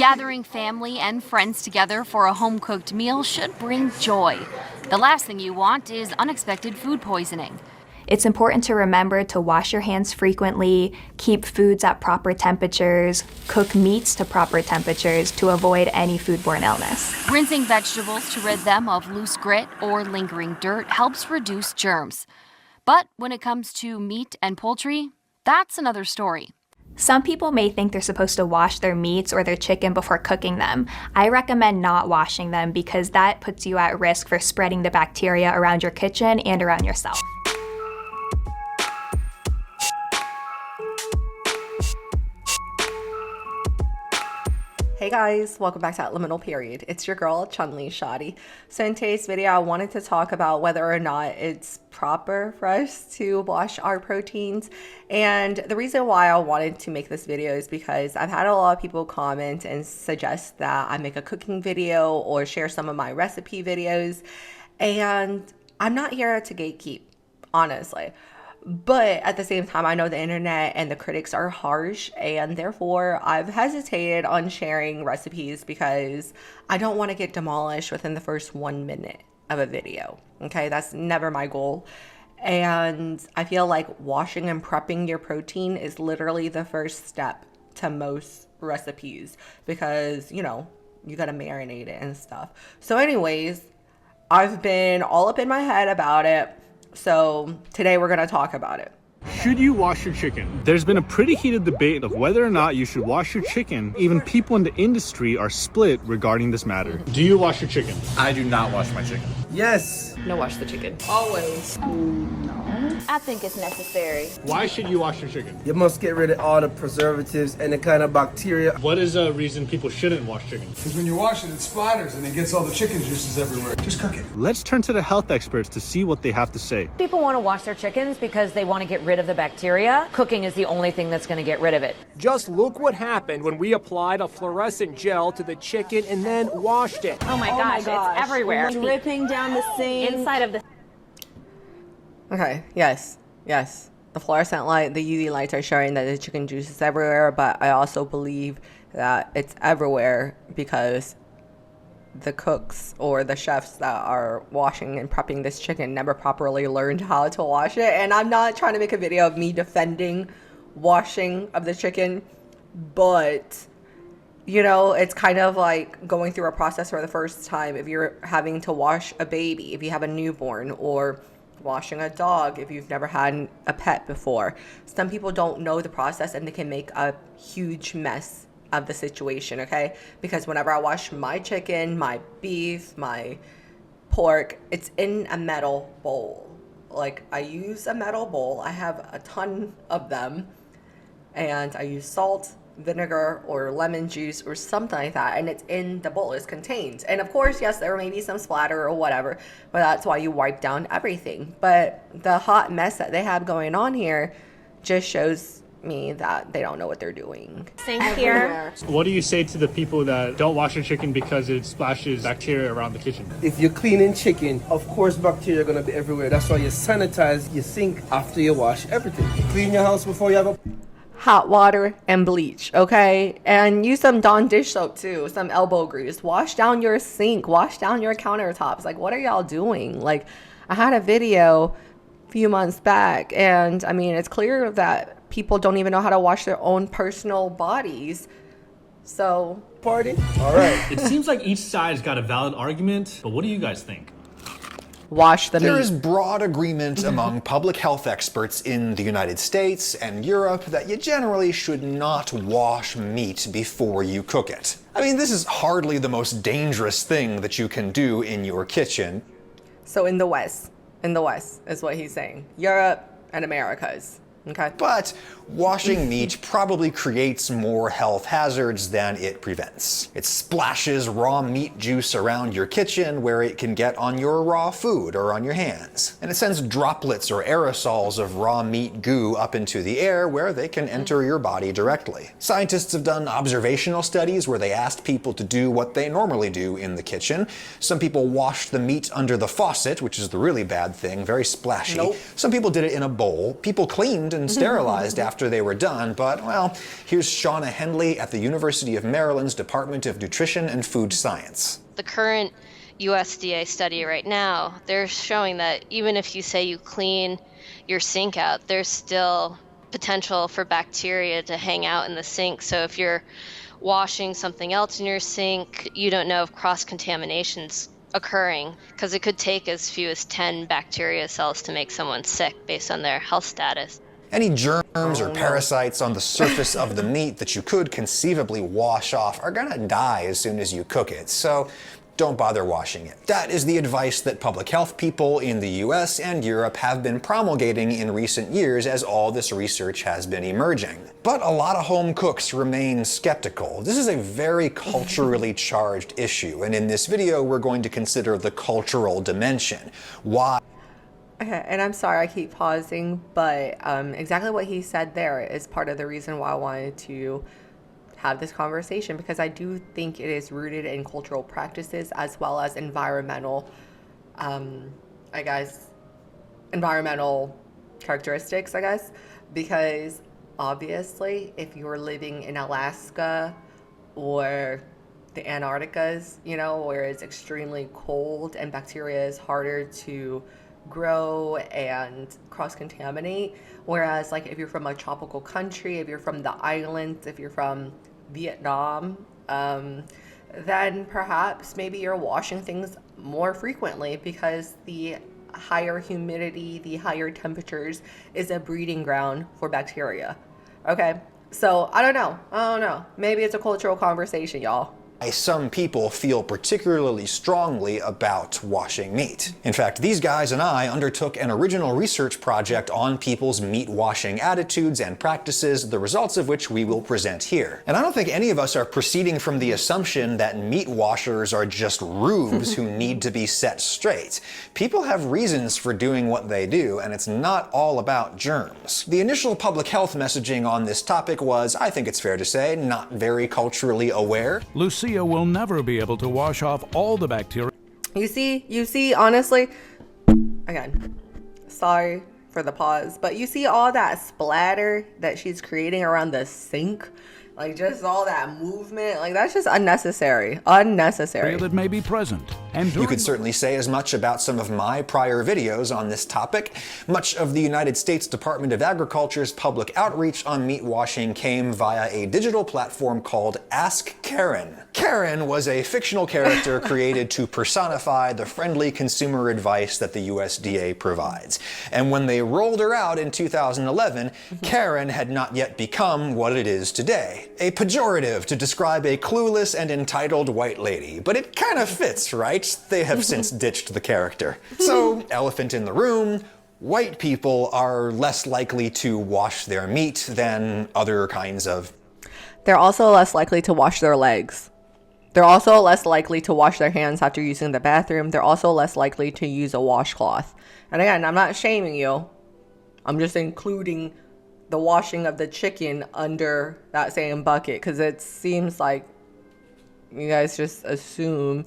Gathering family and friends together for a home-cooked meal should bring joy. The last thing you want is unexpected food poisoning. It's important to remember to wash your hands frequently, keep foods at proper temperatures, cook meats to proper temperatures to avoid any foodborne illness. Rinsing vegetables to rid them of loose grit or lingering dirt helps reduce germs. But when it comes to meat and poultry, that's another story. Some people may think they're supposed to wash their meats or their chicken before cooking them. I recommend not washing them because that puts you at risk for spreading the bacteria around your kitchen and around yourself. Hey guys, welcome back to Liminal Period. It's your girl, Chun-Li Shadi. So in today's video, I wanted to talk about whether or not it's proper for us to wash our proteins. And the reason why I wanted to make this video is because I've had a lot of people comment and suggest that I make a cooking video or share some of my recipe videos. And I'm not here to gatekeep, honestly. But at the same time, I know the internet and the critics are harsh, and therefore I've hesitated on sharing recipes because I don't want to get demolished within the first 1 minute of a video. Okay, that's never my goal. And I feel like washing and prepping your protein is literally the first step to most recipes because, you know, you got to marinate it and stuff. So anyways, I've been all up in my head about it. So today we're going to talk about it. Should you wash your chicken? There's been a pretty heated debate of whether or not you should wash your chicken. Even people in the industry are split regarding this matter. Do you wash your chicken? I do not wash my chicken. Yes. No, wash the chicken. Always. I think it's necessary. Why should you wash your chicken? You must get rid of all the preservatives and the kind of bacteria. What is a reason people shouldn't wash chicken? Because when you wash it, it splatters and it gets all the chicken juices everywhere. Just cook it. Let's turn to the health experts to see what they have to say. People want to wash their chickens because they want to get rid of the bacteria. Cooking is the only thing that's going to get rid of it. Just look what happened when we applied a fluorescent gel to the chicken and then washed it. Oh my gosh, it's everywhere. Dripping down the sink. Inside of the... Okay, yes. The fluorescent light, the UV lights are showing that the chicken juice is everywhere, but I also believe that it's everywhere because the cooks or the chefs that are washing and prepping this chicken never properly learned how to wash it. And I'm not trying to make a video of me defending washing of the chicken, but you know, it's kind of like going through a process for the first time if you're having to wash a baby, if you have a newborn, or washing a dog if you've never had a pet before. Some people don't know the process and they can make a huge mess of the situation, okay? Because whenever I wash my chicken, my beef, my pork, it's in a metal bowl. Like, I use a metal bowl. I have a ton of them. And I use salt, vinegar, or lemon juice or something like that, and it's in the bowl, it's contained. And of course, yes, there may be some splatter or whatever, but that's why you wipe down everything. But the hot mess that they have going on here just shows me that they don't know what they're doing. Sink here. What do you say to the people that don't wash their chicken because it splashes bacteria around the kitchen? If you're cleaning chicken, of course bacteria are going to be everywhere. That's why you sanitize your sink after you wash everything. You clean your house before you have a hot water and bleach, okay? And use some Dawn dish soap too, some elbow grease. Wash down your sink, wash down your countertops. Like, what are y'all doing? Like, I had a video a few months back, and I mean, it's clear that people don't even know how to wash their own personal bodies. So, party. All right. It seems like each side's got a valid argument, but what do you guys think? Wash the meat. There is broad agreement among public health experts in the United States and Europe that you generally should not wash meat before you cook it. I mean, this is hardly the most dangerous thing that you can do in your kitchen. So in the West is what he's saying. Europe and Americas. Okay. But washing meat probably creates more health hazards than it prevents. It splashes raw meat juice around your kitchen where it can get on your raw food or on your hands. And it sends droplets or aerosols of raw meat goo up into the air where they can enter your body directly. Scientists have done observational studies where they asked people to do what they normally do in the kitchen. Some people washed the meat under the faucet, which is the really bad thing, very splashy. Nope. Some people did it in a bowl. People cleaned and sterilized after after they were done, but, well, here's Shauna Henley at the University of Maryland's Department of Nutrition and Food Science. The current USDA study right now, they're showing that even if you say you clean your sink out, there's still potential for bacteria to hang out in the sink. So if you're washing something else in your sink, you don't know if cross-contamination's occurring, because it could take as few as 10 bacteria cells to make someone sick based on their health status. Any germs or parasites on the surface of the meat that you could conceivably wash off are gonna die as soon as you cook it, so don't bother washing it. That is the advice that public health people in the US and Europe have been promulgating in recent years as all this research has been emerging. But a lot of home cooks remain skeptical. This is a very culturally charged issue, and in this video we're going to consider the cultural dimension. Why? Okay, and I'm sorry I keep pausing, but exactly what he said there is part of the reason why I wanted to have this conversation, because I do think it is rooted in cultural practices as well as environmental, environmental characteristics, I guess, because obviously if you're living in Alaska or the Antarcticas, you know, where it's extremely cold and bacteria is harder to grow and cross-contaminate, whereas like if you're from a tropical country, if you're from the islands, if you're from Vietnam, then perhaps maybe you're washing things more frequently because the higher humidity, the higher temperatures is a breeding ground for bacteria. Okay, so I don't know. Maybe it's a cultural conversation, y'all. Some people feel particularly strongly about washing meat. In fact, these guys and I undertook an original research project on people's meat washing attitudes and practices, the results of which we will present here. And I don't think any of us are proceeding from the assumption that meat washers are just rubes who need to be set straight. People have reasons for doing what they do, and it's not all about germs. The initial public health messaging on this topic was, I think it's fair to say, not very culturally aware. Lucia will never be able to wash off all the bacteria. You see, honestly, again, sorry for the pause, but you see all that splatter that she's creating around the sink? Like, just all that movement, like, that's just unnecessary. That may be present. And you could certainly say as much about some of my prior videos on this topic. Much of the United States Department of Agriculture's public outreach on meat washing came via a digital platform called Ask Karen. Karen was a fictional character created to personify the friendly consumer advice that the USDA provides. And when they rolled her out in 2011, Karen had not yet become what it is today. A pejorative to describe a clueless and entitled white lady, but it kind of fits, right? They have since ditched the character. So, elephant in the room, white people are less likely to wash their meat than other kinds of... They're also less likely to wash their legs. They're also less likely to wash their hands after using the bathroom. They're also less likely to use a washcloth. And again, I'm not shaming you. I'm just including the washing of the chicken under that same bucket, because it seems like you guys just assume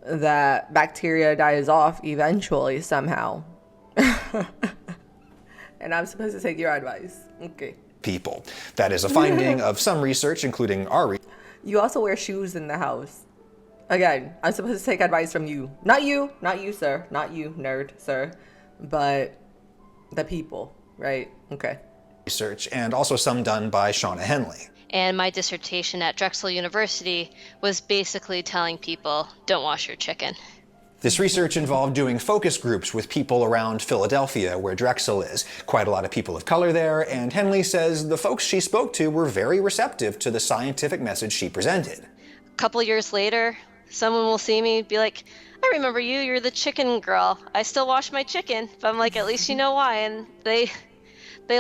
that bacteria dies off eventually somehow. And I'm supposed to take your advice. Okay. People. That is a finding of some research, including our research. You also wear shoes in the house. Again, I'm supposed to take advice from you. Not you, sir. Not you, nerd, sir. But the people, right? Okay. Research, and also some done by Shauna Henley. And my dissertation at Drexel University was basically telling people, don't wash your chicken. This research involved doing focus groups with people around Philadelphia, where Drexel is. Quite a lot of people of color there, and Henley says the folks she spoke to were very receptive to the scientific message she presented. A couple years later, someone will see me be like, I remember you, you're the chicken girl. I still wash my chicken. But I'm like, at least you know why. And they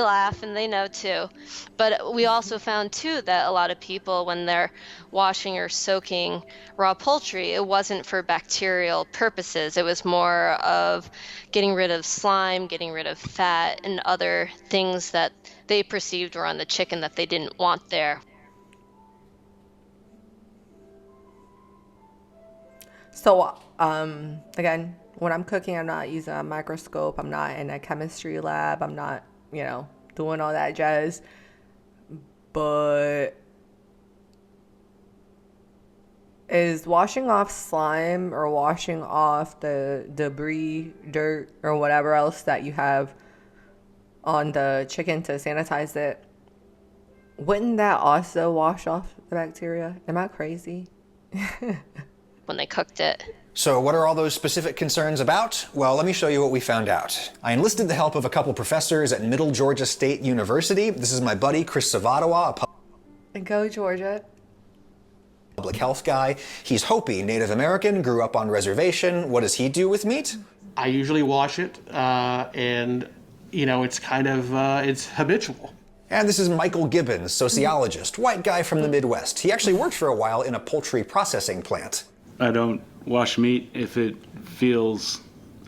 laugh and they know too. But we also found too that a lot of people, when they're washing or soaking raw poultry, it wasn't for bacterial purposes. It was more of getting rid of slime, getting rid of fat, and other things that they perceived were on the chicken that they didn't want there. So, again, when I'm cooking, I'm not using a microscope. I'm not in a chemistry lab. I'm not, doing all that jazz. But is washing off slime or washing off the debris, dirt, or whatever else that you have on the chicken to sanitize it, wouldn't that also wash off the bacteria? Am I crazy? When they cooked it. So what are all those specific concerns about? Well, let me show you what we found out. I enlisted the help of a couple professors at Middle Georgia State University. This is my buddy, Chris Savadawa, a Go Georgia. public health guy. He's Hopi, Native American, grew up on reservation. What does he do with meat? I usually wash it, and it's kind of, it's habitual. And this is Michael Gibbons, sociologist, white guy from the Midwest. He actually worked for a while in a poultry processing plant. I don't wash meat if it feels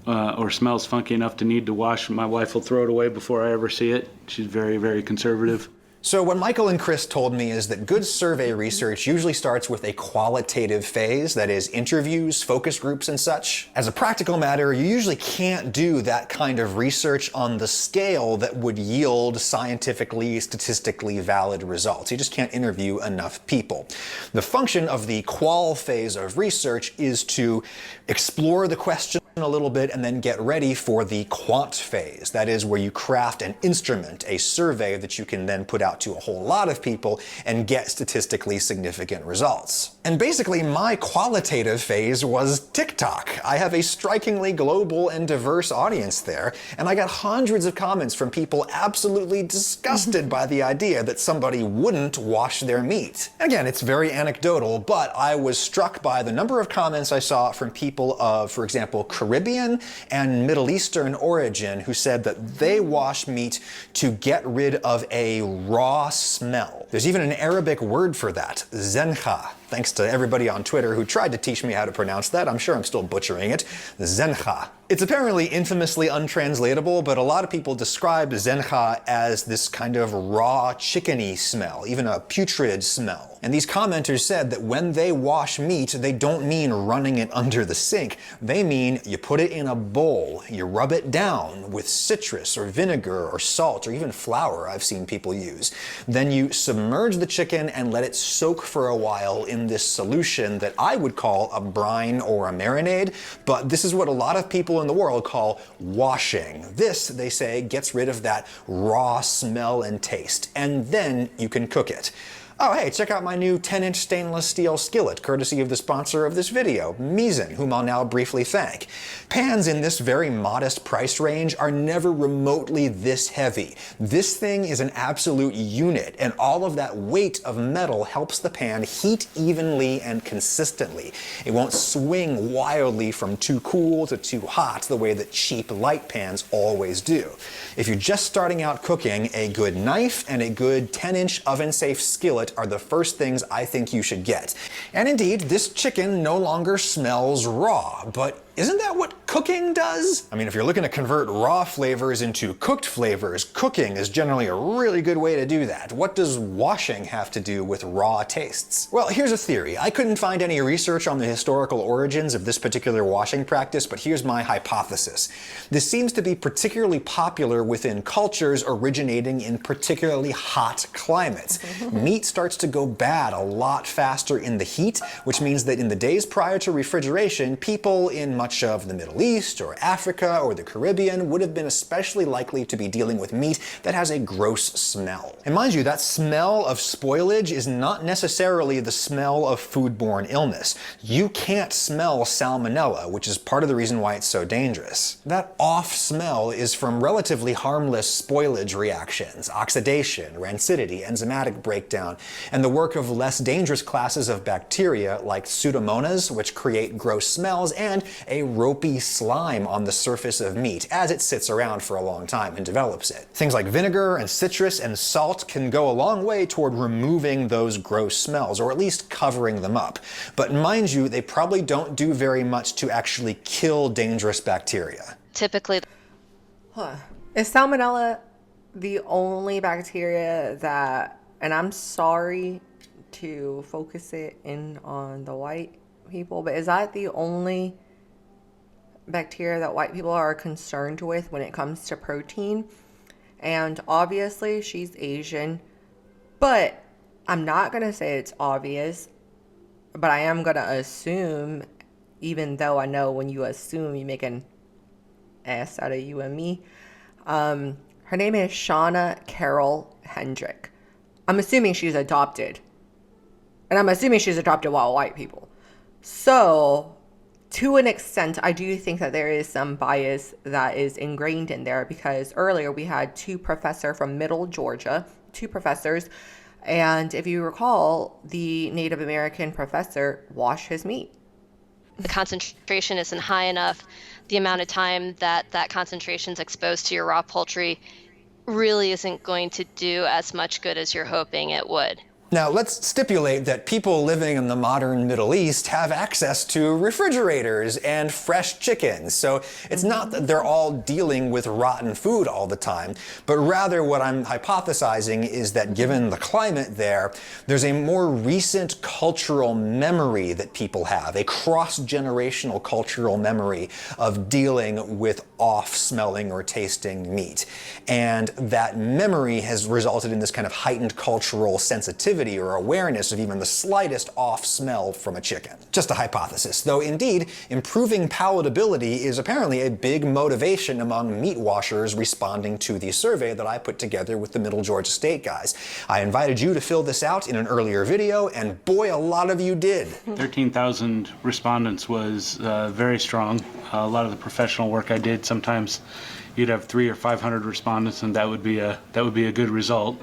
or smells funky enough to need to wash. My wife will throw it away before I ever see it. She's very, very conservative. So what Michael and Chris told me is that good survey research usually starts with a qualitative phase, that is interviews, focus groups, and such. As a practical matter, you usually can't do that kind of research on the scale that would yield scientifically, statistically valid results. You just can't interview enough people. The function of the qual phase of research is to explore the question a little bit and then get ready for the quant phase. That is where you craft an instrument, a survey that you can then put out to a whole lot of people and get statistically significant results. And basically my qualitative phase was TikTok. I have a strikingly global and diverse audience there, and I got hundreds of comments from people absolutely disgusted by the idea that somebody wouldn't wash their meat. Again, it's very anecdotal, but I was struck by the number of comments I saw from people of, for example, Caribbean and Middle Eastern origin who said that they wash meat to get rid of a raw smell. There's even an Arabic word for that, zencha. Thanks to everybody on Twitter who tried to teach me how to pronounce that. I'm sure I'm still butchering it. Zencha. It's apparently infamously untranslatable, but a lot of people describe zencha as this kind of raw chickeny smell, even a putrid smell. And these commenters said that when they wash meat, they don't mean running it under the sink. They mean you put it in a bowl, you rub it down with citrus or vinegar or salt or even flour I've seen people use. Then you submerge the chicken and let it soak for a while in this solution that I would call a brine or a marinade, but this is what a lot of people in the world call washing. This, they say, gets rid of that raw smell and taste, and then you can cook it. Oh hey, check out my new 10-inch stainless steel skillet, courtesy of the sponsor of this video, Misen, whom I'll now briefly thank. Pans in this very modest price range are never remotely this heavy. This thing is an absolute unit, and all of that weight of metal helps the pan heat evenly and consistently. It won't swing wildly from too cool to too hot the way that cheap light pans always do. If you're just starting out cooking, a good knife and a good 10-inch oven-safe skillet are the first things I think you should get. And indeed, this chicken no longer smells raw, but isn't that what cooking does? I mean, if you're looking to convert raw flavors into cooked flavors, cooking is generally a really good way to do that. What does washing have to do with raw tastes? Well, here's a theory. I couldn't find any research on the historical origins of this particular washing practice, but here's my hypothesis. This seems to be particularly popular within cultures originating in particularly hot climates. Meat starts to go bad a lot faster in the heat, which means that in the days prior to refrigeration, people in much of the Middle East or Africa or the Caribbean would have been especially likely to be dealing with meat that has a gross smell. And mind you, that smell of spoilage is not necessarily the smell of foodborne illness. You can't smell salmonella, which is part of the reason why it's so dangerous. That off smell is from relatively harmless spoilage reactions, oxidation, rancidity, enzymatic breakdown, and the work of less dangerous classes of bacteria like Pseudomonas, which create gross smells, and a ropey slime on the surface of meat as it sits around for a long time and develops it. Things like vinegar and citrus and salt can go a long way toward removing those gross smells, or at least covering them up. But mind you, they probably don't do very much to actually kill dangerous bacteria. Typically. Is salmonella the only bacteria that, and I'm sorry to focus it in on the white people, but is that the only bacteria that white people are concerned with when it comes to protein? And obviously she's Asian, but I'm not going to say it's obvious, but I am going to assume, even though I know when you assume you make an ass out of you and me. Her name is Shauna Carol Hendrick. I'm assuming she's adopted. And I'm assuming she's adopted while white people. So, to an extent, I do think that there is some bias that is ingrained in there, because earlier we had two professors from Middle Georgia, two professors, and if you recall, the Native American professor washed his meat. The concentration isn't high enough. The amount of time that that concentration is exposed to your raw poultry really isn't going to do as much good as you're hoping it would. Now, let's stipulate that people living in the modern Middle East have access to refrigerators and fresh chickens. So it's not that they're all dealing with rotten food all the time, but rather what I'm hypothesizing is that given the climate there, there's a more recent cultural memory that people have, a cross-generational cultural memory of dealing with off-smelling or tasting meat. And that memory has resulted in this kind of heightened cultural sensitivity or awareness of even the slightest off smell from a chicken. Just a hypothesis, though indeed, improving palatability is apparently a big motivation among meat washers responding to the survey that I put together with the Middle Georgia State guys. I invited you to fill this out in an earlier video, and boy, a lot of you did. 13,000 respondents was very strong. A lot of the professional work I did, sometimes you'd have 300 or 500 respondents, and that would be a good result.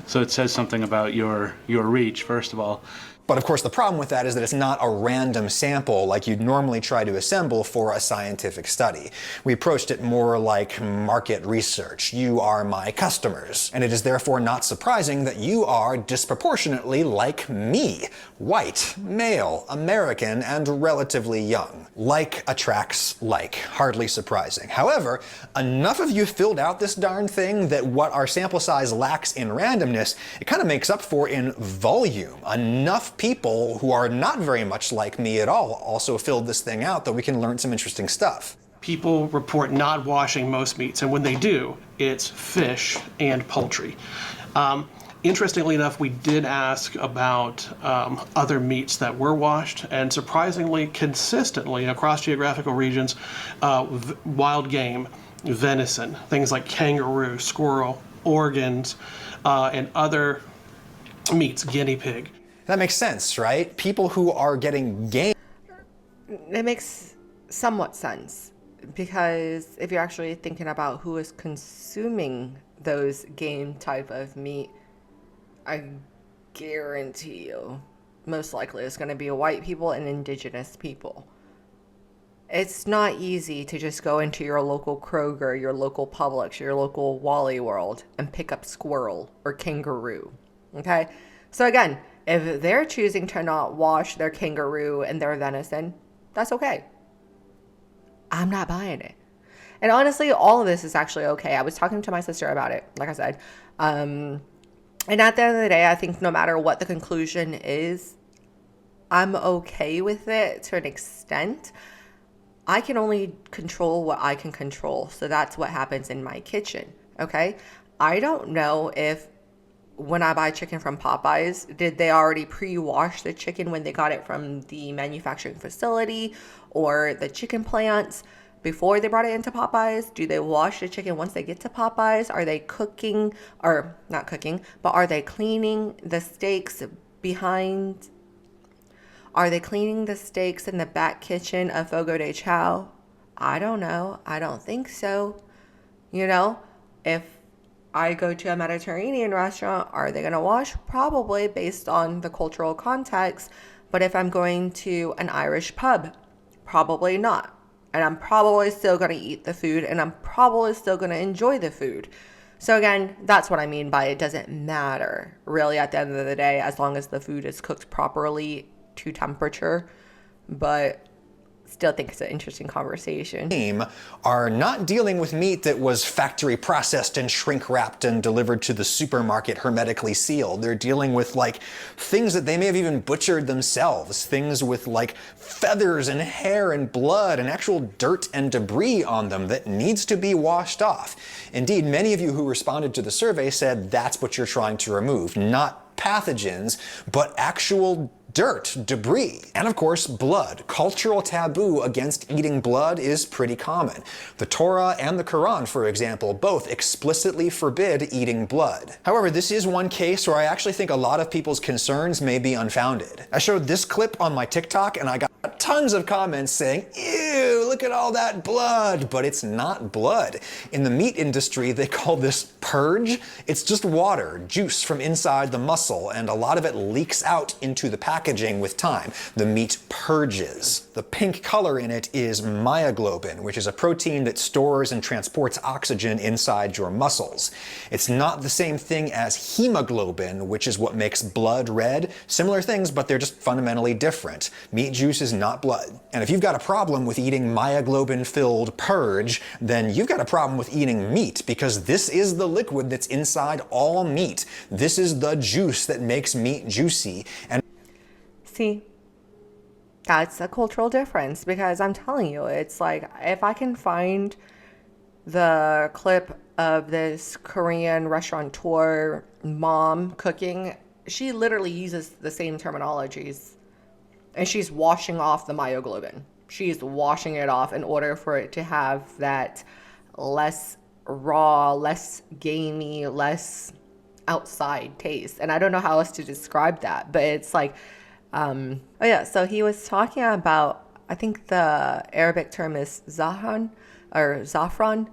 So it says something about your reach, first of all. But of course the problem with that is that it's not a random sample like you'd normally try to assemble for a scientific study. We approached it more like market research. You are my customers. And it is therefore not surprising that you are disproportionately like me. White, male, American, and relatively young. Like attracts like. Hardly surprising. However, enough of you filled out this darn thing that what our sample size lacks in randomness, it kind of makes up for in volume. Enough people who are not very much like me at all also filled this thing out that we can learn some interesting stuff. People report not washing most meats, and when they do, it's fish and poultry. Interestingly enough, we did ask about other meats that were washed, and surprisingly, consistently across geographical regions, wild game, venison, things like kangaroo, squirrel, organs, and other meats, guinea pig. That makes sense, right? People who are getting game. It makes somewhat sense, because if you're actually thinking about who is consuming those game type of meat, I guarantee you most likely it's going to be white people and indigenous people. It's not easy to just go into your local Kroger, your local Publix, your local Wally World and pick up squirrel or kangaroo. Okay? So again, if they're choosing to not wash their kangaroo and their venison, that's okay. I'm not buying it. And honestly, all of this is actually okay. I was talking to my sister about it, like I said. And at the end of the day, I think no matter what the conclusion is, I'm okay with it to an extent. I can only control what I can control. So that's what happens in my kitchen, okay? I don't know if when I buy chicken from Popeyes, did they already pre-wash the chicken when they got it from the manufacturing facility or the chicken plants before they brought it into Popeyes? Do they wash the chicken once they get to Popeyes? Are they cooking, or not cooking, but are they cleaning the steaks behind? Are they cleaning the steaks in the back kitchen of Fogo de Chao? I don't know. I don't think so. You know, if I go to a Mediterranean restaurant, are they going to wash? Probably, based on the cultural context. But if I'm going to an Irish pub, probably not. And I'm probably still going to eat the food, and I'm probably still going to enjoy the food. So again, that's what I mean by it doesn't matter really at the end of the day, as long as the food is cooked properly to temperature. But still think it's an interesting conversation. Are not dealing with meat that was factory processed and shrink wrapped and delivered to the supermarket hermetically sealed. They're dealing with like things that they may have even butchered themselves, things with like feathers and hair and blood and actual dirt and debris on them that needs to be washed off. Indeed, many of you who responded to the survey said that's what you're trying to remove, not pathogens, but actual dirt, debris, and of course blood. Cultural taboo against eating blood is pretty common. The Torah and the Quran, for example, both explicitly forbid eating blood. However, this is one case where I actually think a lot of people's concerns may be unfounded. I showed this clip on my TikTok and I got tons of comments saying, ew, look at all that blood, but it's not blood. In the meat industry, they call this purge. It's just water, juice from inside the muscle, and a lot of it leaks out into the packaging with time. The meat purges. The pink color in it is myoglobin, which is a protein that stores and transports oxygen inside your muscles. It's not the same thing as hemoglobin, which is what makes blood red. Similar things, but they're just fundamentally different. Meat juice is not blood. And if you've got a problem with eating myoglobin-filled purge, then you've got a problem with eating meat, because this is the liquid that's inside all meat. This is the juice that makes meat juicy. And see, that's a cultural difference, because I'm telling you, it's like, if I can find the clip of this Korean restaurateur mom cooking, she literally uses the same terminologies, and she's washing off the myoglobin. She's washing it off in order for it to have that less raw, less gamey, less outside taste. And I don't know how else to describe that, but it's like, oh yeah, so he was talking about, I think the Arabic term is zahran or zafran.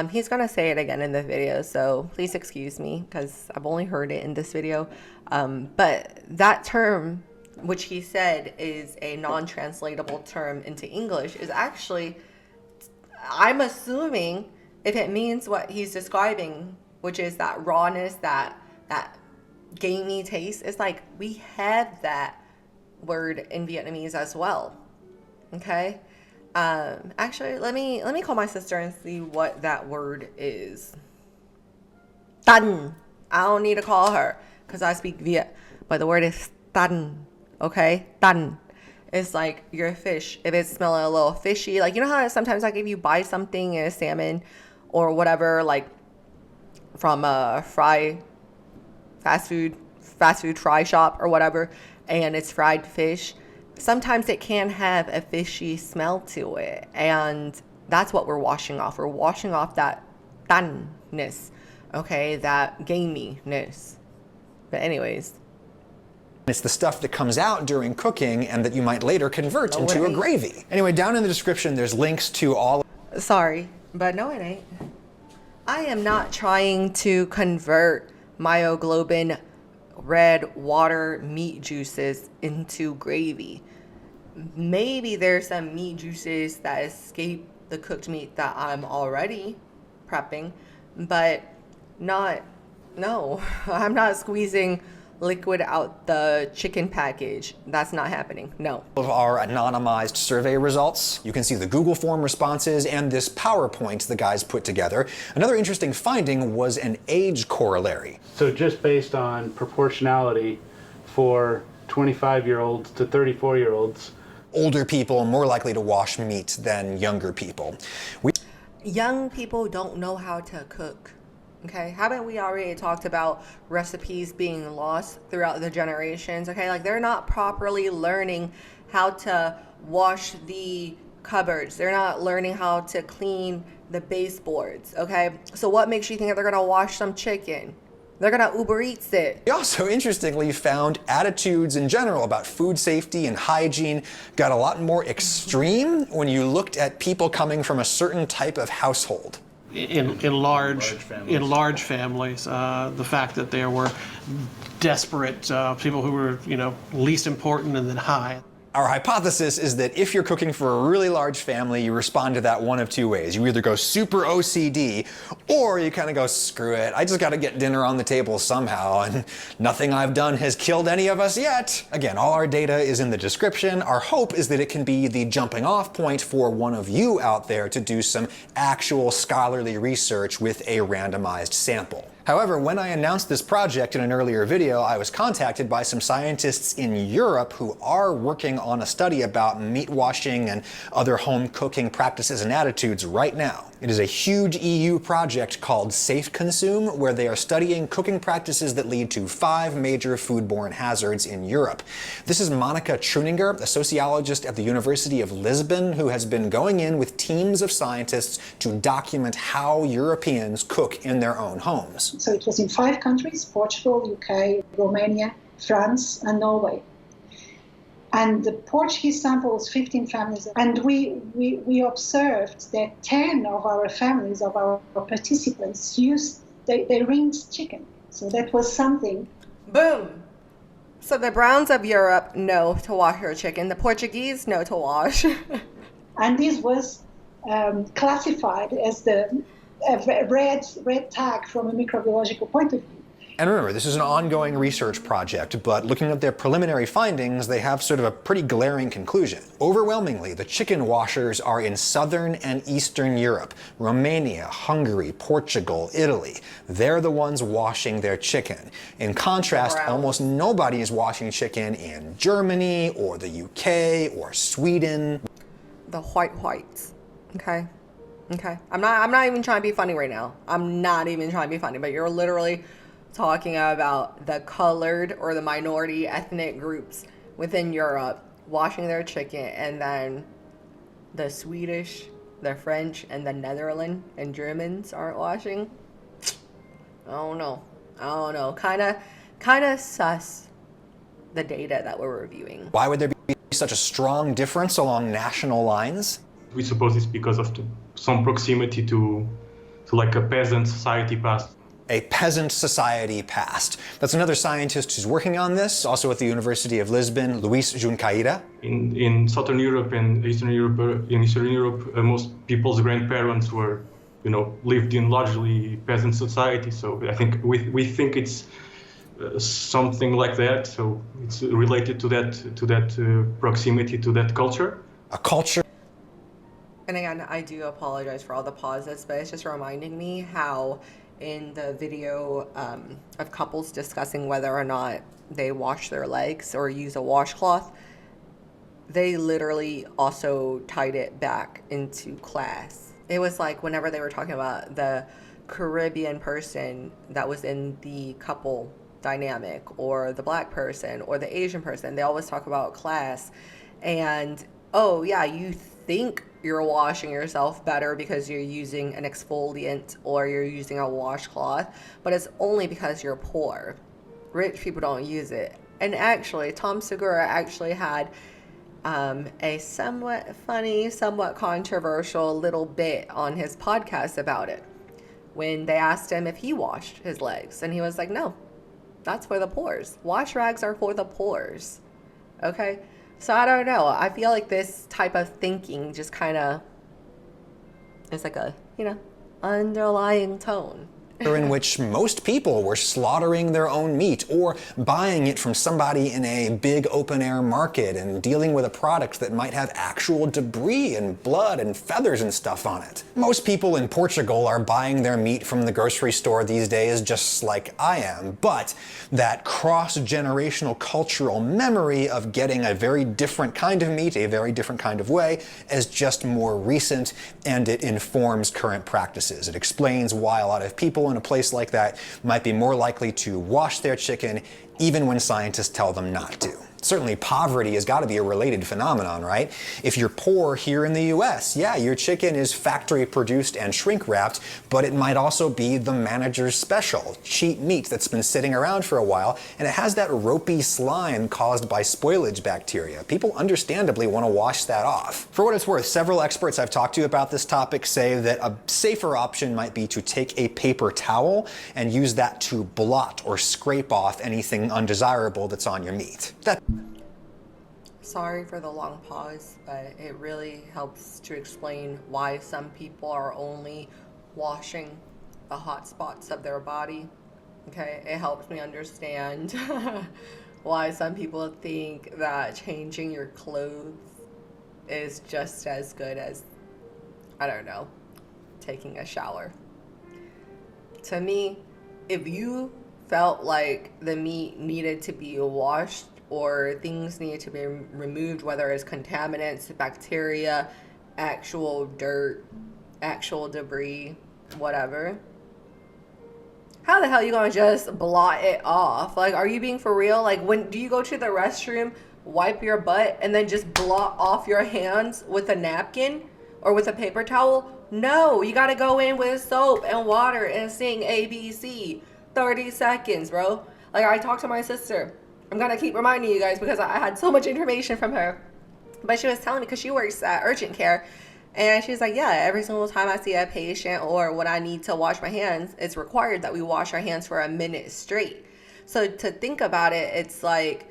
He's gonna say it again in the video, so please excuse me because I've only heard it in this video. But that term, which he said is a non-translatable term into English, is actually, I'm assuming, if it means what he's describing, which is that rawness, that gamey taste, it's like we have that word in Vietnamese as well. Okay, actually, let me call my sister and see what that word is. Tan. I don't need to call her because I speak Viet, but the word is tan. Okay, tan. It's like your fish. If it's smelling a little fishy, like, you know how sometimes, like, if you buy something in a salmon or whatever, like from a fast food fry shop or whatever, and it's fried fish, sometimes it can have a fishy smell to it, and that's what we're washing off. We're washing off that tanness, okay, that gaminess. But anyways, it's the stuff that comes out during cooking and that you might later convert into a gravy. Anyway, down in the description there's links to all. Sorry, but no, it ain't. I am not trying to convert myoglobin red water meat juices into gravy. Maybe there's some meat juices that escape the cooked meat that I'm already prepping, but no, I'm not squeezing liquid out the chicken package. That's not happening. No. Of our anonymized survey results, you can see the Google form responses and this PowerPoint the guys put together. Another interesting finding was an age corollary. So just based on proportionality for 25-year-olds to 34-year-olds, older people more likely to wash meat than younger people. Young people don't know how to cook. Okay, haven't we already talked about recipes being lost throughout the generations? Okay, like they're not properly learning how to wash the cupboards. They're not learning how to clean the baseboards. Okay, so what makes you think that they're gonna wash some chicken? They're gonna Uber Eats it. We also interestingly found attitudes in general about food safety and hygiene got a lot more extreme when you looked at people coming from a certain type of household. In large families, the fact that there were desperate people who were, least important and then high. Our hypothesis is that if you're cooking for a really large family, you respond to that one of two ways. You either go super OCD, or you kind of go, screw it, I just gotta get dinner on the table somehow, and nothing I've done has killed any of us yet. Again, all our data is in the description. Our hope is that it can be the jumping off point for one of you out there to do some actual scholarly research with a randomized sample. However, when I announced this project in an earlier video, I was contacted by some scientists in Europe who are working on a study about meat washing and other home cooking practices and attitudes right now. It is a huge EU project called Safe Consume, where they are studying cooking practices that lead to 5 major foodborne hazards in Europe. This is Monica Truninger, a sociologist at the University of Lisbon, who has been going in with teams of scientists to document how Europeans cook in their own homes. So it was in 5 countries: Portugal, UK, Romania, France, and Norway. And the Portuguese sample was 15 families. And we observed that 10 of our families, of our participants, they rinsed chicken. So that was something. Boom. So the Browns of Europe know to wash your chicken. The Portuguese know to wash. And this was classified as the red tag from a microbiological point of view. And remember, this is an ongoing research project, but looking at their preliminary findings, they have sort of a pretty glaring conclusion. Overwhelmingly, the chicken washers are in southern and eastern Europe, Romania, Hungary, Portugal, Italy. They're the ones washing their chicken. In contrast, almost nobody is washing chicken in Germany or the UK or Sweden. The whites, okay? Okay. I'm not even trying to be funny right now. I'm not even trying to be funny, but you're literally talking about the colored or the minority ethnic groups within Europe washing their chicken, and then the Swedish, the French, and the Netherlands and Germans aren't washing. I don't know. Kind of sus the data that we're reviewing. Why would there be such a strong difference along national lines? We suppose it's because of some proximity to like a peasant society past. A peasant society past. That's another scientist who's working on this, also at the University of Lisbon, Luis Junqueira. In Southern Europe and Eastern Europe, most people's grandparents were, lived in largely peasant society. So I think we think it's something like that. So it's related to that proximity to that culture. A culture. And again, I do apologize for all the pauses, but it's just reminding me how in the video of couples discussing whether or not they wash their legs or use a washcloth, they literally also tied it back into class. It was like whenever they were talking about the Caribbean person that was in the couple dynamic, or the black person or the Asian person, they always talk about class. And oh yeah, you think you're washing yourself better because you're using an exfoliant or you're using a washcloth, but it's only because you're poor. Rich people don't use it. And actually, Tom Segura actually had a somewhat funny, somewhat controversial little bit on his podcast about it, when they asked him if he washed his legs, and he was like, no, that's for the poors. Wash rags are for the poors. Okay? So I don't know. I feel like this type of thinking just kind of is like a, underlying tone. In which most people were slaughtering their own meat or buying it from somebody in a big open-air market and dealing with a product that might have actual debris and blood and feathers and stuff on it. Most people in Portugal are buying their meat from the grocery store these days, just like I am, but that cross-generational cultural memory of getting a very different kind of meat, a very different kind of way, is just more recent, and it informs current practices. It explains why a lot of people in a place like that might be more likely to wash their chicken even when scientists tell them not to. Certainly poverty has got to be a related phenomenon, right? If you're poor here in the US, yeah, your chicken is factory produced and shrink wrapped, but it might also be the manager's special, cheap meat that's been sitting around for a while, and it has that ropey slime caused by spoilage bacteria. People understandably want to wash that off. For what it's worth, several experts I've talked to about this topic say that a safer option might be to take a paper towel and use that to blot or scrape off anything undesirable that's on your meat. Sorry for the long pause, but it really helps to explain why some people are only washing the hot spots of their body. Okay, it helps me understand why some people think that changing your clothes is just as good as, I don't know, taking a shower. To me, if you felt like the meat needed to be washed or things needed to be removed, whether it's contaminants, bacteria, actual dirt, actual debris, whatever, how the hell are you gonna just blot it off? Like, are you being for real? Like, when do you go to the restroom, wipe your butt, and then just blot off your hands with a napkin or with a paper towel? No, you gotta go in with soap and water and sing ABC. 30 seconds, bro. Like, I talked to my sister. I'm gonna keep reminding you guys because I had so much information from her. But she was telling me, because she works at urgent care, and she's like, yeah, every single time I see a patient or when I need to wash my hands, it's required that we wash our hands for a minute straight. So to think about it, it's like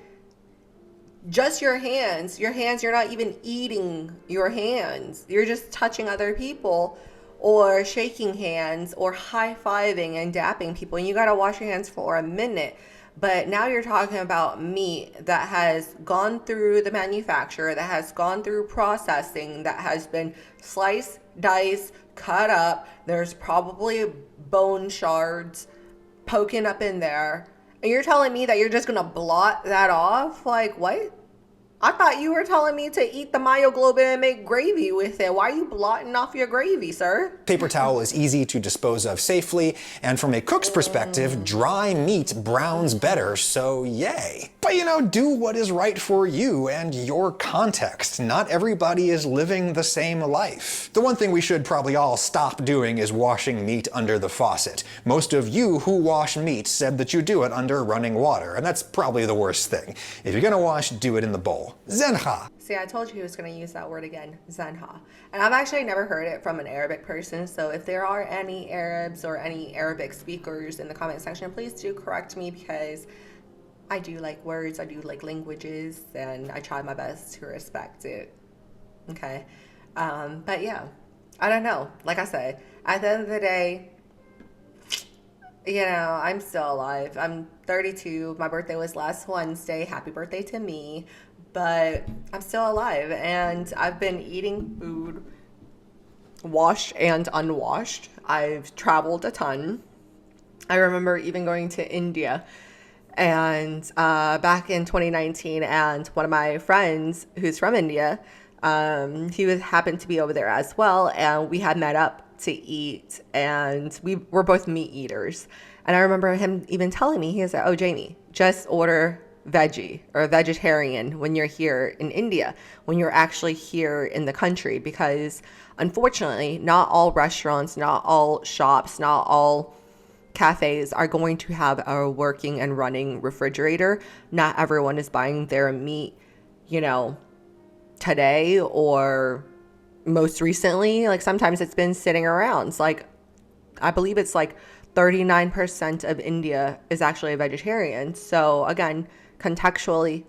just your hands, you're not even eating your hands. You're just touching other people or shaking hands or high-fiving and dapping people. And you got to wash your hands for a minute. But now you're talking about meat that has gone through the manufacturer, that has gone through processing, that has been sliced, diced, cut up. There's probably bone shards poking up in there. And you're telling me that you're just going to blot that off? Like, what? I thought you were telling me to eat the Mayo and make gravy with it. Why are you blotting off your gravy, sir? Paper towel is easy to dispose of safely, and from a cook's perspective, dry meat browns better, so yay. But you know, do what is right for you and your context. Not everybody is living the same life. The one thing we should probably all stop doing is washing meat under the faucet. Most of you who wash meat said that you do it under running water, and that's probably the worst thing. If you're gonna wash, do it in the bowl. Zenha. See, I told you he was going to use that word again, zenha. And I've actually never heard it from an Arabic person, so if there are any Arabs or any Arabic speakers in the comment section, please do correct me because I do like words, I do like languages, and I try my best to respect it. Okay? But yeah, I don't know. Like I said, at the end of the day, you know, I'm still alive. I'm 32. My birthday was last Wednesday. Happy birthday to me. But I'm still alive, and I've been eating food washed and unwashed. I've traveled a ton. I remember even going to India and back in 2019, and one of my friends who's from India, he happened to be over there as well, and we had met up to eat, and we were both meat eaters. And I remember him even telling me, he was like, oh, Jamie, just order veggie or vegetarian when you're here in India, when you're actually here in the country, because unfortunately not all restaurants, not all shops, not all cafes are going to have a working and running refrigerator. Not everyone is buying their meat, you know, today or most recently. Like sometimes it's been sitting around. It's like, I believe it's like 39% of India is actually a vegetarian. So again, contextually,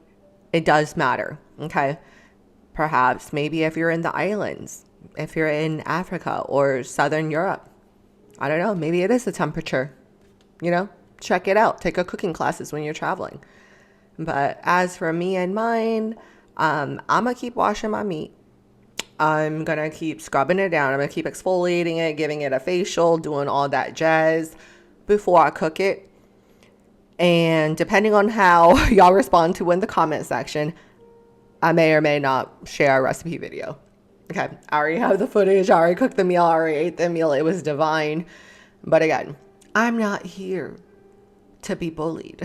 it does matter, okay? Perhaps maybe if you're in the islands, if you're in Africa or Southern Europe, I don't know, maybe it is the temperature, you know? Check it out. Take a cooking classes when you're traveling. But as for me and mine, I'm gonna keep washing my meat. I'm gonna keep scrubbing it down. I'm gonna keep exfoliating it, giving it a facial, doing all that jazz before I cook it. And depending on how y'all respond to in the comment section, I may or may not share a recipe video. Okay, I already have the footage. I already cooked the meal. I already ate the meal. It was divine. But again, I'm not here to be bullied.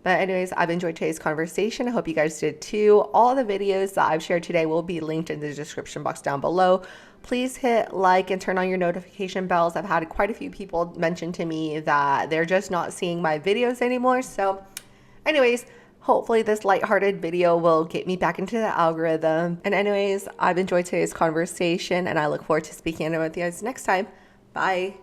But anyways, I've enjoyed today's conversation. I hope you guys did too. All the videos that I've shared today will be linked in the description box down below. Please hit like and turn on your notification bells. I've had quite a few people mention to me that they're just not seeing my videos anymore. So anyways, hopefully this lighthearted video will get me back into the algorithm. And anyways, I've enjoyed today's conversation and I look forward to speaking with you guys next time. Bye.